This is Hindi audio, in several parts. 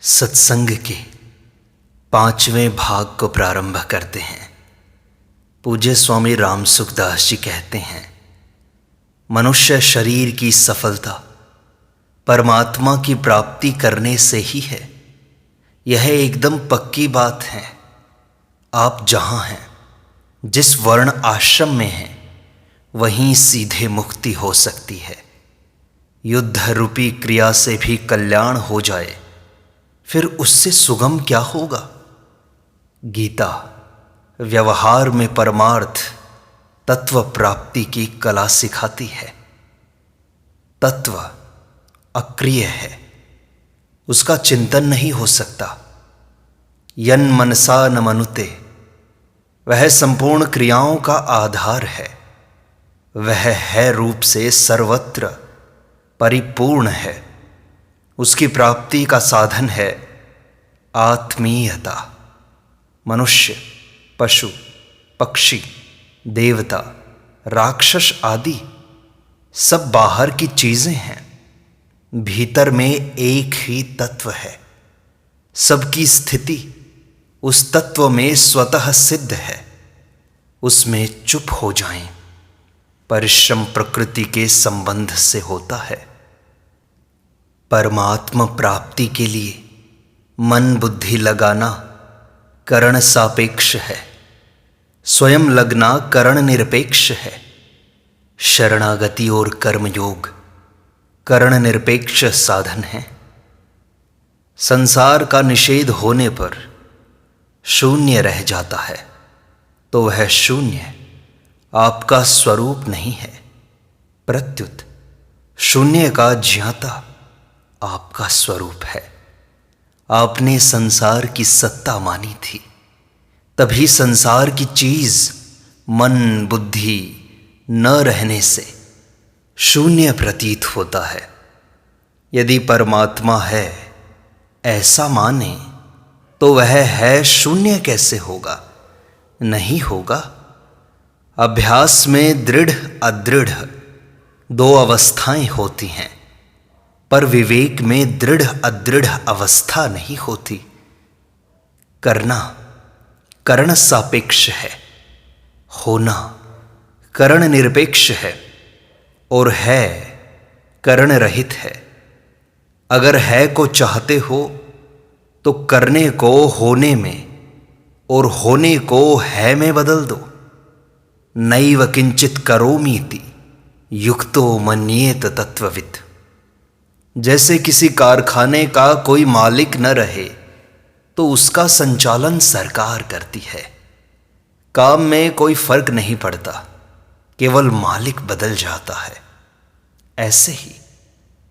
सत्संग के 5वें भाग को प्रारंभ करते हैं। पूज्य स्वामी राम सुखदास जी कहते हैं, मनुष्य शरीर की सफलता परमात्मा की प्राप्ति करने से ही है। यह एकदम पक्की बात है। आप जहाँ हैं, जिस वर्ण आश्रम में हैं, वहीं सीधे मुक्ति हो सकती है। युद्ध रूपी क्रिया से भी कल्याण हो जाए, फिर उससे सुगम क्या होगा। गीता व्यवहार में परमार्थ तत्व प्राप्ति की कला सिखाती है। तत्व अक्रिय है, उसका चिंतन नहीं हो सकता। यन मनसा न मनुते, वह संपूर्ण क्रियाओं का आधार है। वह है रूप से सर्वत्र परिपूर्ण है। उसकी प्राप्ति का साधन है आत्मीयता। मनुष्य, पशु, पक्षी, देवता, राक्षस आदि सब बाहर की चीजें हैं। भीतर में एक ही तत्व है। सबकी स्थिति उस तत्व में स्वतः सिद्ध है। उसमें चुप हो जाएं। परिश्रम प्रकृति के संबंध से होता है। परमात्मा प्राप्ति के लिए मन बुद्धि लगाना करण सापेक्ष है। स्वयं लगना करण निरपेक्ष है। शरणागति और कर्मयोग करण निरपेक्ष साधन है। संसार का निषेध होने पर शून्य रह जाता है, तो वह शून्य आपका स्वरूप नहीं है। प्रत्युत शून्य का ज्ञाता आपका स्वरूप है। आपने संसार की सत्ता मानी थी, तभी संसार की चीज मन बुद्धि न रहने से शून्य प्रतीत होता है। यदि परमात्मा है ऐसा माने, तो वह है शून्य कैसे होगा? नहीं होगा। अभ्यास में दृढ़ अदृढ़ दो अवस्थाएं होती हैं, पर विवेक में दृढ़ अदृढ़ अवस्था नहीं होती। करना करण सापेक्ष है, होना करण निरपेक्ष है, और है करण रहित है। अगर है को चाहते हो तो करने को होने में और होने को है में बदल दो। नैव किंचित करोमीति युक्तो मन्येत तत्ववित्। जैसे किसी कारखाने का कोई मालिक न रहे तो उसका संचालन सरकार करती है। काम में कोई फर्क नहीं पड़ता, केवल मालिक बदल जाता है। ऐसे ही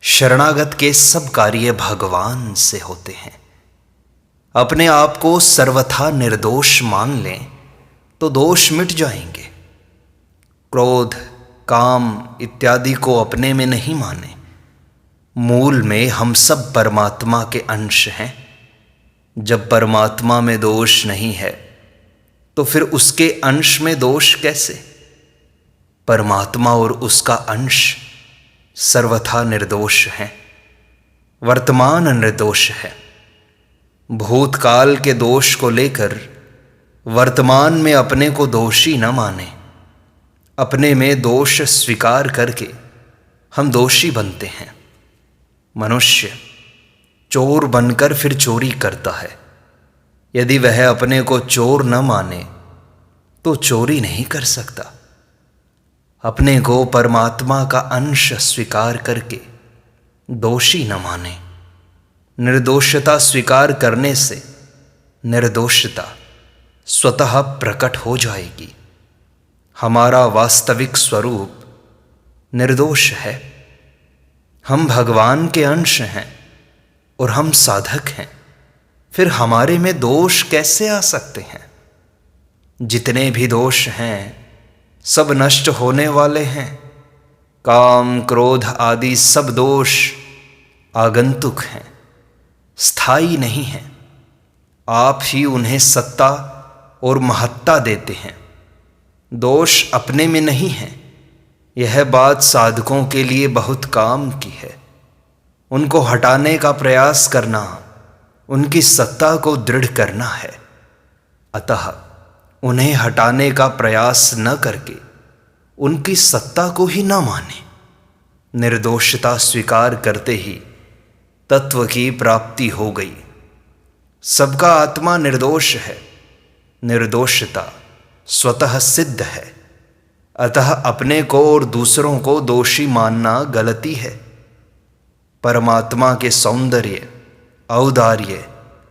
शरणागत के सब कार्य भगवान से होते हैं। अपने आप को सर्वथा निर्दोष मान लें तो दोष मिट जाएंगे। क्रोध, काम इत्यादि को अपने में नहीं माने। मूल में हम सब परमात्मा के अंश हैं। जब परमात्मा में दोष नहीं है, तो फिर उसके अंश में दोष कैसे? परमात्मा और उसका अंश सर्वथा निर्दोष है। वर्तमान निर्दोष है। भूतकाल के दोष को लेकर वर्तमान में अपने को दोषी न माने। अपने में दोष स्वीकार करके हम दोषी बनते हैं। मनुष्य चोर बनकर फिर चोरी करता है। यदि वह अपने को चोर न माने तो चोरी नहीं कर सकता। अपने को परमात्मा का अंश स्वीकार करके दोषी न माने। निर्दोषता स्वीकार करने से निर्दोषता स्वतः प्रकट हो जाएगी। हमारा वास्तविक स्वरूप निर्दोष है। हम भगवान के अंश हैं और हम साधक हैं। फिर हमारे में दोष कैसे आ सकते हैं? जितने भी दोष हैं सब नष्ट होने वाले हैं। काम क्रोध आदि सब दोष आगंतुक हैं, स्थायी नहीं हैं। आप ही उन्हें सत्ता और महत्ता देते हैं। दोष अपने में नहीं है। यह बात साधकों के लिए बहुत काम की है। उनको हटाने का प्रयास करना उनकी सत्ता को दृढ़ करना है। अतः उन्हें हटाने का प्रयास न करके उनकी सत्ता को ही न माने। निर्दोषता स्वीकार करते ही तत्व की प्राप्ति हो गई। सबका आत्मा निर्दोष है। निर्दोषता स्वतः सिद्ध है। अतः अपने को और दूसरों को दोषी मानना गलती है। परमात्मा के सौंदर्य, औदार्य,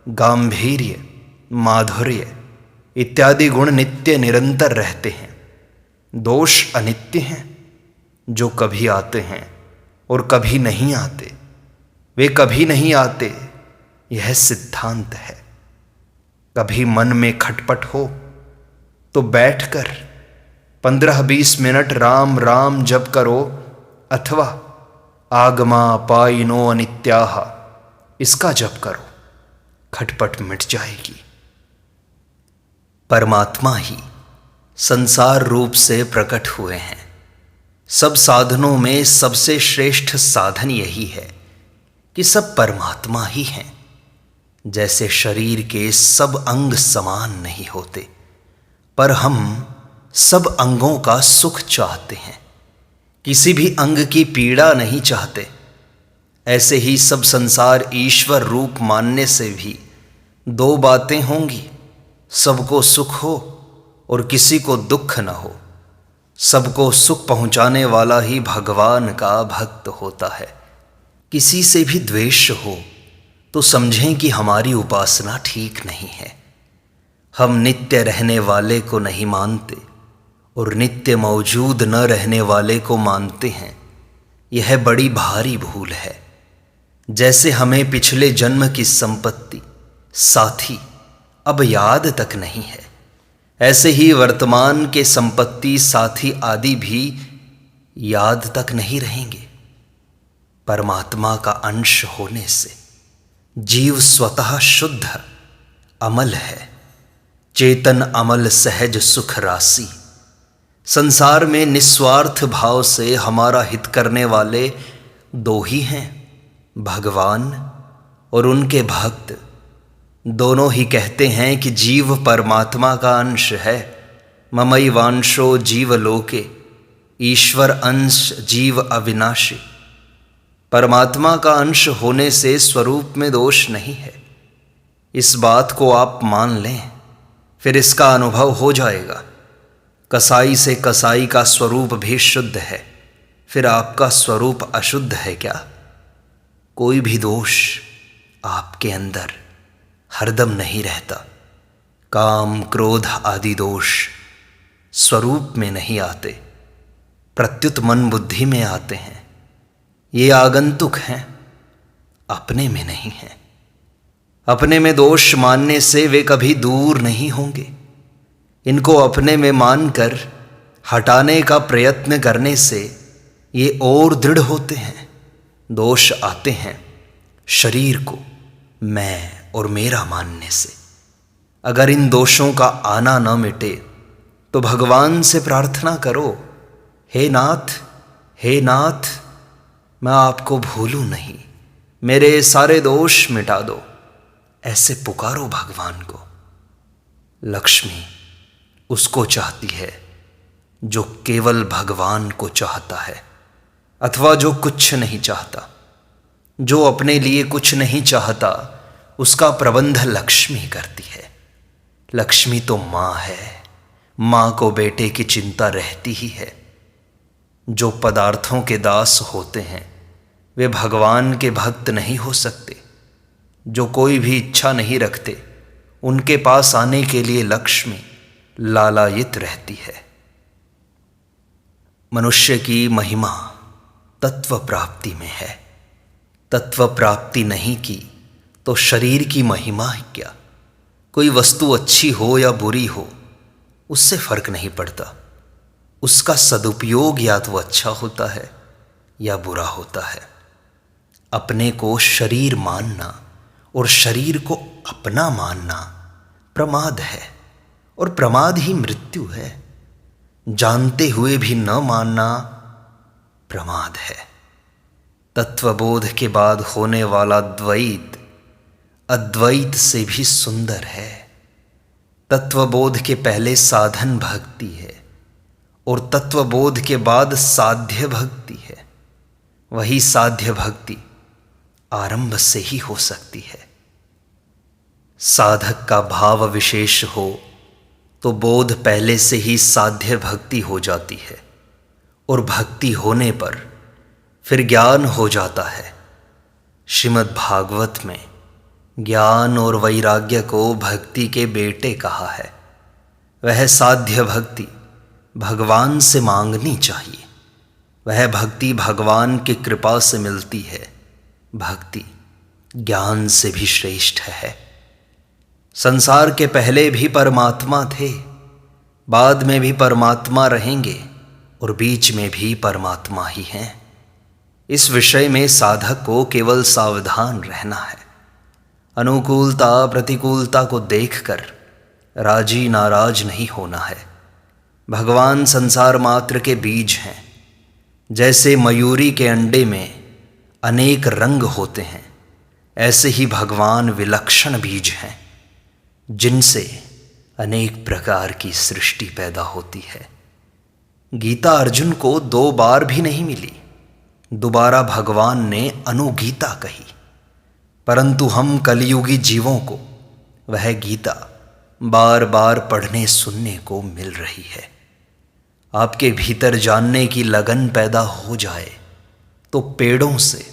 गांधीर्य, माधुर्य इत्यादि गुण नित्य निरंतर रहते हैं। दोष अनित्य हैं, जो कभी आते हैं और कभी नहीं आते। वे कभी नहीं आते, यह सिद्धांत है। कभी मन में खटपट हो तो बैठकर 15-20 मिनट राम राम जप करो, अथवा आगमा पाइनो अनित्याह इसका जप करो, खटपट मिट जाएगी। परमात्मा ही संसार रूप से प्रकट हुए हैं। सब साधनों में सबसे श्रेष्ठ साधन यही है कि सब परमात्मा ही हैं। जैसे शरीर के सब अंग समान नहीं होते, पर हम सब अंगों का सुख चाहते हैं, किसी भी अंग की पीड़ा नहीं चाहते। ऐसे ही सब संसार ईश्वर रूप मानने से भी दो बातें होंगी, सबको सुख हो और किसी को दुख न हो। सबको सुख पहुंचाने वाला ही भगवान का भक्त होता है। किसी से भी द्वेष हो तो समझें कि हमारी उपासना ठीक नहीं है। हम नित्य रहने वाले को नहीं मानते और नित्य मौजूद न रहने वाले को मानते हैं। यह बड़ी भारी भूल है। जैसे हमें पिछले जन्म की संपत्ति, साथी अब याद तक नहीं है, ऐसे ही वर्तमान के संपत्ति, साथी आदि भी याद तक नहीं रहेंगे। परमात्मा का अंश होने से जीव स्वतः शुद्ध अमल है। चेतन अमल सहज सुख राशि। संसार में निस्वार्थ भाव से हमारा हित करने वाले दो ही हैं, भगवान और उनके भक्त। दोनों ही कहते हैं कि जीव परमात्मा का अंश है। ममैवांशो जीव लोके, ईश्वर अंश जीव अविनाशी। परमात्मा का अंश होने से स्वरूप में दोष नहीं है। इस बात को आप मान लें, फिर इसका अनुभव हो जाएगा। कसाई से कसाई का स्वरूप भी शुद्ध है, फिर आपका स्वरूप अशुद्ध है क्या? कोई भी दोष आपके अंदर हरदम नहीं रहता। काम, क्रोध आदि दोष स्वरूप में नहीं आते, प्रत्युत मन बुद्धि में आते हैं। ये आगंतुक हैं, अपने में नहीं हैं। अपने में दोष मानने से वे कभी दूर नहीं होंगे। इनको अपने में मानकर हटाने का प्रयत्न करने से ये और दृढ़ होते हैं। दोष आते हैं शरीर को मैं और मेरा मानने से। अगर इन दोषों का आना न मिटे तो भगवान से प्रार्थना करो, हे नाथ, हे नाथ, मैं आपको भूलूं नहीं, मेरे सारे दोष मिटा दो। ऐसे पुकारो भगवान को। लक्ष्मी उसको चाहती है जो केवल भगवान को चाहता है, अथवा जो कुछ नहीं चाहता। जो अपने लिए कुछ नहीं चाहता उसका प्रबंध लक्ष्मी करती है। लक्ष्मी तो माँ है, माँ को बेटे की चिंता रहती ही है। जो पदार्थों के दास होते हैं वे भगवान के भक्त नहीं हो सकते। जो कोई भी इच्छा नहीं रखते उनके पास आने के लिए लक्ष्मी लालायित रहती है। मनुष्य की महिमा तत्व प्राप्ति में है। तत्व प्राप्ति नहीं की तो शरीर की महिमा है क्या? कोई वस्तु अच्छी हो या बुरी हो उससे फर्क नहीं पड़ता। उसका सदुपयोग या तो अच्छा होता है या बुरा होता है। अपने को शरीर मानना और शरीर को अपना मानना प्रमाद है, और प्रमाद ही मृत्यु है। जानते हुए भी न मानना प्रमाद है। तत्वबोध के बाद होने वाला द्वैत अद्वैत से भी सुंदर है। तत्वबोध के पहले साधन भक्ति है और तत्वबोध के बाद साध्य भक्ति है। वही साध्य भक्ति आरंभ से ही हो सकती है। साधक का भाव विशेष हो तो बोध पहले से ही साध्य भक्ति हो जाती है और भक्ति होने पर फिर ज्ञान हो जाता है। श्रीमद् भागवत में ज्ञान और वैराग्य को भक्ति के बेटे कहा है। वह साध्य भक्ति भगवान से मांगनी चाहिए। वह भक्ति भगवान की कृपा से मिलती है। भक्ति ज्ञान से भी श्रेष्ठ है। संसार के पहले भी परमात्मा थे, बाद में भी परमात्मा रहेंगे और बीच में भी परमात्मा ही हैं। इस विषय में साधक को केवल सावधान रहना है। अनुकूलता प्रतिकूलता को देखकर राजी नाराज नहीं होना है। भगवान संसार मात्र के बीज हैं। जैसे मयूरी के अंडे में अनेक रंग होते हैं, ऐसे ही भगवान विलक्षण बीज हैं जिनसे अनेक प्रकार की सृष्टि पैदा होती है। गीता अर्जुन को 2 बार भी नहीं मिली। दोबारा भगवान ने अनुगीता कही, परंतु हम कलयुगी जीवों को वह गीता बार बार पढ़ने सुनने को मिल रही है। आपके भीतर जानने की लगन पैदा हो जाए तो पेड़ों से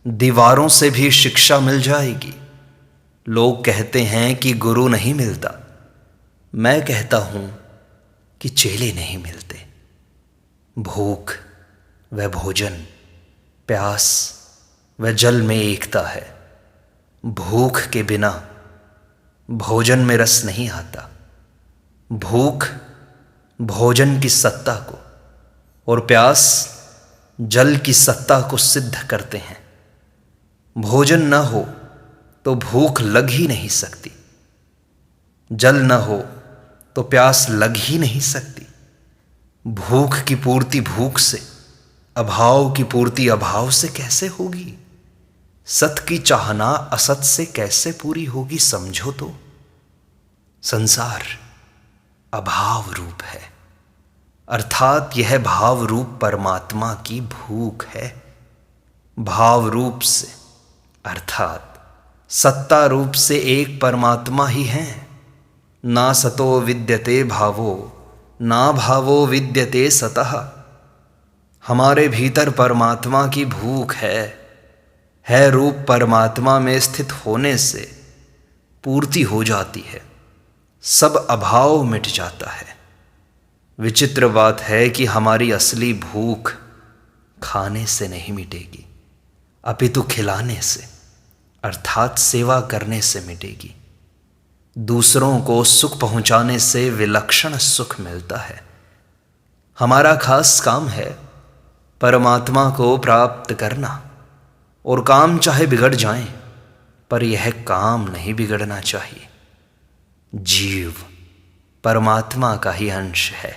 दीवारों से भी शिक्षा मिल जाएगी। लोग कहते हैं कि गुरु नहीं मिलता। मैं कहता हूं कि चेले नहीं मिलते। भूख व भोजन, प्यास व जल में एकता है। भूख के बिना भोजन में रस नहीं आता। भूख भोजन की सत्ता को और प्यास जल की सत्ता को सिद्ध करते हैं। भोजन न हो तो भूख लग ही नहीं सकती। जल न हो तो प्यास लग ही नहीं सकती। भूख की पूर्ति भूख से, अभाव की पूर्ति अभाव से कैसे होगी? सत की चाहना असत से कैसे पूरी होगी? समझो तो। संसार अभाव रूप है, अर्थात यह भाव रूप परमात्मा की भूख है। भाव रूप से अर्थात सत्ता रूप से एक परमात्मा ही हैं। ना सतो विद्यते भावो, ना भावो विद्यते सतः। हमारे भीतर परमात्मा की भूख है रूप परमात्मा में स्थित होने से पूर्ति हो जाती है। सब अभाव मिट जाता है। विचित्र बात है कि हमारी असली भूख खाने से नहीं मिटेगी, अपितु खिलाने से अर्थात सेवा करने से मिटेगी। दूसरों को सुख पहुंचाने से विलक्षण सुख मिलता है। हमारा खास काम है परमात्मा को प्राप्त करना, और काम चाहे बिगड़ जाएं, पर यह काम नहीं बिगड़ना चाहिए। जीव परमात्मा का ही अंश है।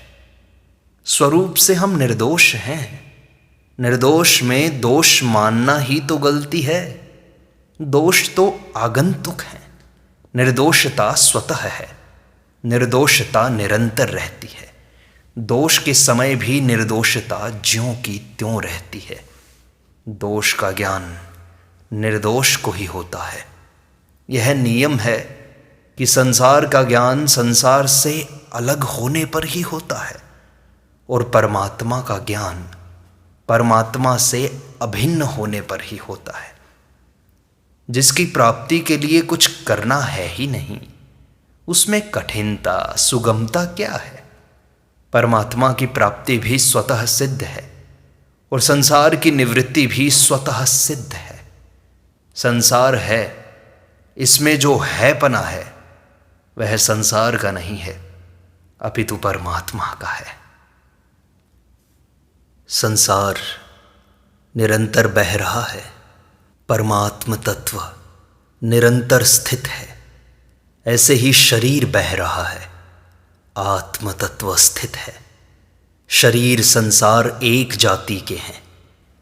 स्वरूप से हम निर्दोष हैं। निर्दोष में दोष मानना ही तो गलती है। दोष तो आगंतुक है। निर्दोषता स्वतः है। निर्दोषता निरंतर रहती है। दोष के समय भी निर्दोषता ज्यों की त्यों रहती है। दोष का ज्ञान निर्दोष को ही होता है। यह नियम है कि संसार का ज्ञान संसार से अलग होने पर ही होता है और परमात्मा का ज्ञान परमात्मा से अभिन्न होने पर ही होता है। जिसकी प्राप्ति के लिए कुछ करना है ही नहीं, उसमें कठिनता सुगमता क्या है? परमात्मा की प्राप्ति भी स्वतः सिद्ध है और संसार की निवृत्ति भी स्वतः सिद्ध है। संसार है, इसमें जो है पना है वह संसार का नहीं है, अपितु परमात्मा का है। संसार निरंतर बह रहा है, परमात्म तत्व निरंतर स्थित है। ऐसे ही शरीर बह रहा है, आत्म तत्व स्थित है। शरीर संसार एक जाति के हैं,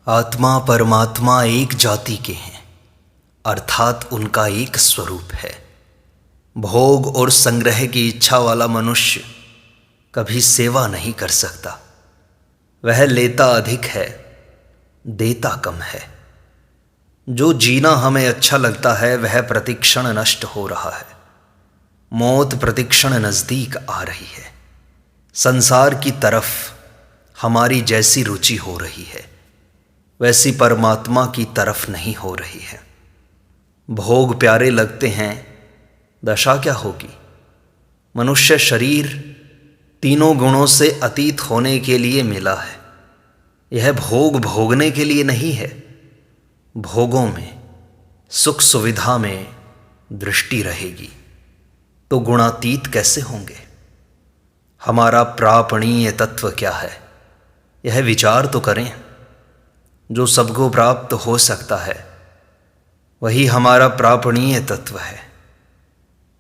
आत्मा परमात्मा एक जाति के हैं। अर्थात उनका एक स्वरूप है। भोग और संग्रह की इच्छा वाला मनुष्य कभी सेवा नहीं कर सकता। वह लेता अधिक है, देता कम है। जो जीना हमें अच्छा लगता है वह प्रतिक्षण नष्ट हो रहा है। मौत प्रतिक्षण नजदीक आ रही है। संसार की तरफ हमारी जैसी रुचि हो रही है वैसी परमात्मा की तरफ नहीं हो रही है। भोग प्यारे लगते हैं, दशा क्या होगी? मनुष्य शरीर तीनों गुणों से अतीत होने के लिए मिला है। यह भोग भोगने के लिए नहीं है। भोगों में, सुख सुविधा में दृष्टि रहेगी तो गुणातीत कैसे होंगे? हमारा प्रापणीय तत्व क्या है, यह विचार तो करें। जो सबको प्राप्त हो सकता है वही हमारा प्रापणीय तत्व है।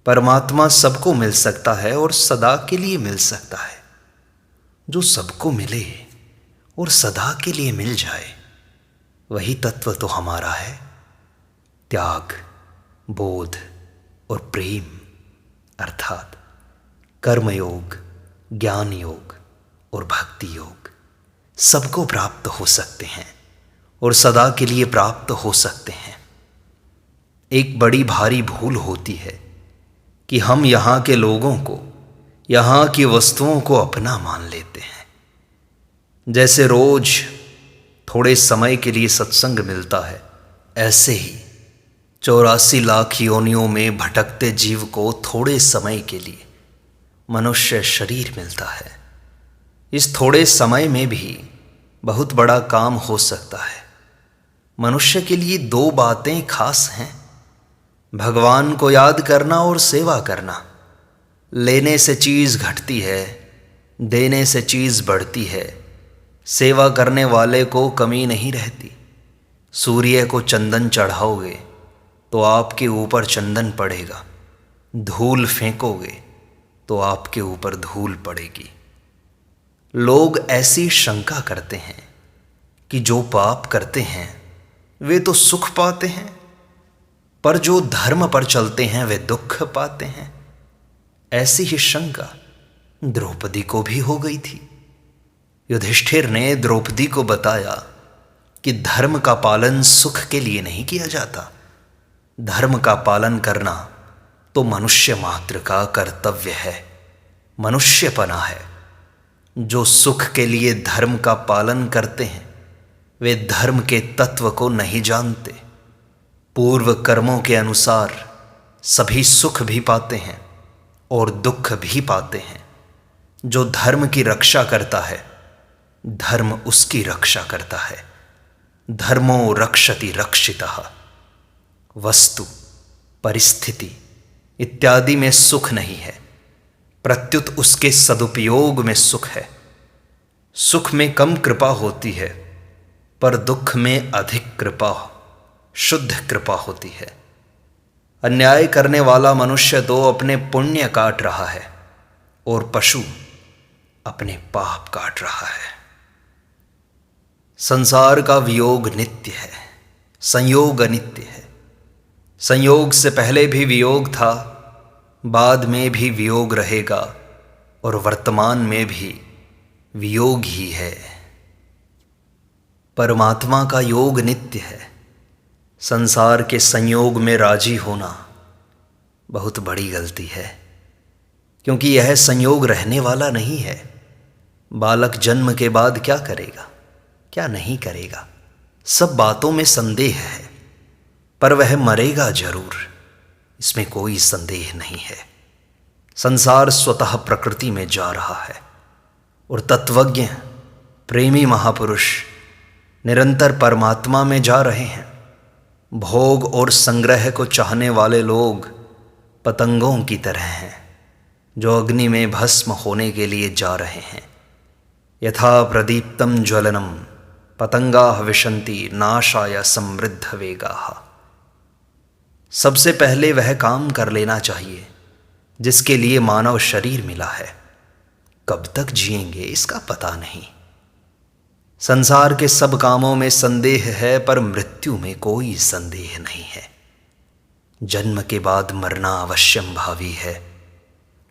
परमात्मा सबको मिल सकता है और सदा के लिए मिल सकता है। जो सबको मिले और सदा के लिए मिल जाए वही तत्व तो हमारा है। त्याग, बोध और प्रेम अर्थात कर्मयोग, ज्ञान योग और भक्ति योग सबको प्राप्त हो सकते हैं और सदा के लिए प्राप्त हो सकते हैं। एक बड़ी भारी भूल होती है कि हम यहाँ के लोगों को, यहाँ की वस्तुओं को अपना मान लेते हैं। जैसे रोज थोड़े समय के लिए सत्संग मिलता है, ऐसे ही 84 लाख योनियों में भटकते जीव को थोड़े समय के लिए मनुष्य शरीर मिलता है। इस थोड़े समय में भी बहुत बड़ा काम हो सकता है। मनुष्य के लिए 2 बातें खास हैं, भगवान को याद करना और सेवा करना। लेने से चीज़ घटती है, देने से चीज़ बढ़ती है। सेवा करने वाले को कमी नहीं रहती। सूर्य को चंदन चढ़ाओगे तो आपके ऊपर चंदन पड़ेगा, धूल फेंकोगे तो आपके ऊपर धूल पड़ेगी। लोग ऐसी शंका करते हैं कि जो पाप करते हैं वे तो सुख पाते हैं, पर जो धर्म पर चलते हैं वे दुख पाते हैं। ऐसी ही शंका द्रौपदी को भी हो गई थी। युधिष्ठिर ने द्रौपदी को बताया कि धर्म का पालन सुख के लिए नहीं किया जाता। धर्म का पालन करना तो मनुष्य मात्र का कर्तव्य है, मनुष्यपना है। जो सुख के लिए धर्म का पालन करते हैं वे धर्म के तत्व को नहीं जानते। पूर्व कर्मों के अनुसार सभी सुख भी पाते हैं और दुख भी पाते हैं। जो धर्म की रक्षा करता है धर्म उसकी रक्षा करता है। धर्मो रक्षति रक्षितः। वस्तु, परिस्थिति इत्यादि में सुख नहीं है, प्रत्युत उसके सदुपयोग में सुख है। सुख में कम कृपा होती है पर दुख में अधिक कृपा, शुद्ध कृपा होती है। अन्याय करने वाला मनुष्य तो अपने पुण्य काट रहा है और पशु अपने पाप काट रहा है। संसार का वियोग नित्य है, संयोग अनित्य है। संयोग से पहले भी वियोग था, बाद में भी वियोग रहेगा और वर्तमान में भी वियोग ही है। परमात्मा का योग नित्य है। संसार के संयोग में राजी होना बहुत बड़ी गलती है, क्योंकि यह संयोग रहने वाला नहीं है। बालक जन्म के बाद क्या करेगा, क्या नहीं करेगा, सब बातों में संदेह है, पर वह मरेगा जरूर, इसमें कोई संदेह नहीं है। संसार स्वतः प्रकृति में जा रहा है और तत्वज्ञ प्रेमी महापुरुष निरंतर परमात्मा में जा रहे हैं। भोग और संग्रह को चाहने वाले लोग पतंगों की तरह हैं जो अग्नि में भस्म होने के लिए जा रहे हैं। यथा प्रदीप्तम ज्वलनम पतंगाः विशन्ति नाशाय समृद्ध वेगाः। सबसे पहले वह काम कर लेना चाहिए जिसके लिए मानव शरीर मिला है। कब तक जिएंगे इसका पता नहीं। संसार के सब कामों में संदेह है पर मृत्यु में कोई संदेह नहीं है। जन्म के बाद मरना अवश्यम भावी है,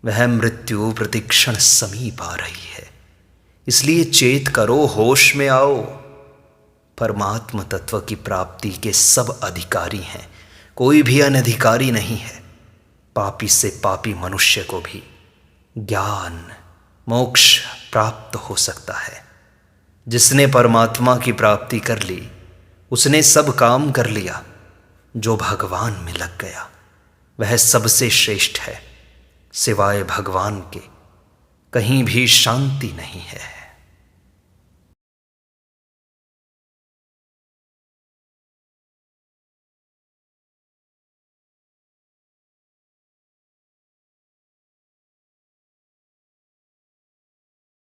वह मृत्यु प्रतिक्षण समीप आ रही है। इसलिए चेत करो, होश में आओ। परमात्म तत्व की प्राप्ति के सब अधिकारी हैं, कोई भी अनधिकारी नहीं है। पापी से पापी मनुष्य को भी ज्ञान मोक्ष प्राप्त हो सकता है। जिसने परमात्मा की प्राप्ति कर ली उसने सब काम कर लिया। जो भगवान में लग गया वह सबसे श्रेष्ठ है। सिवाय भगवान के कहीं भी शांति नहीं है।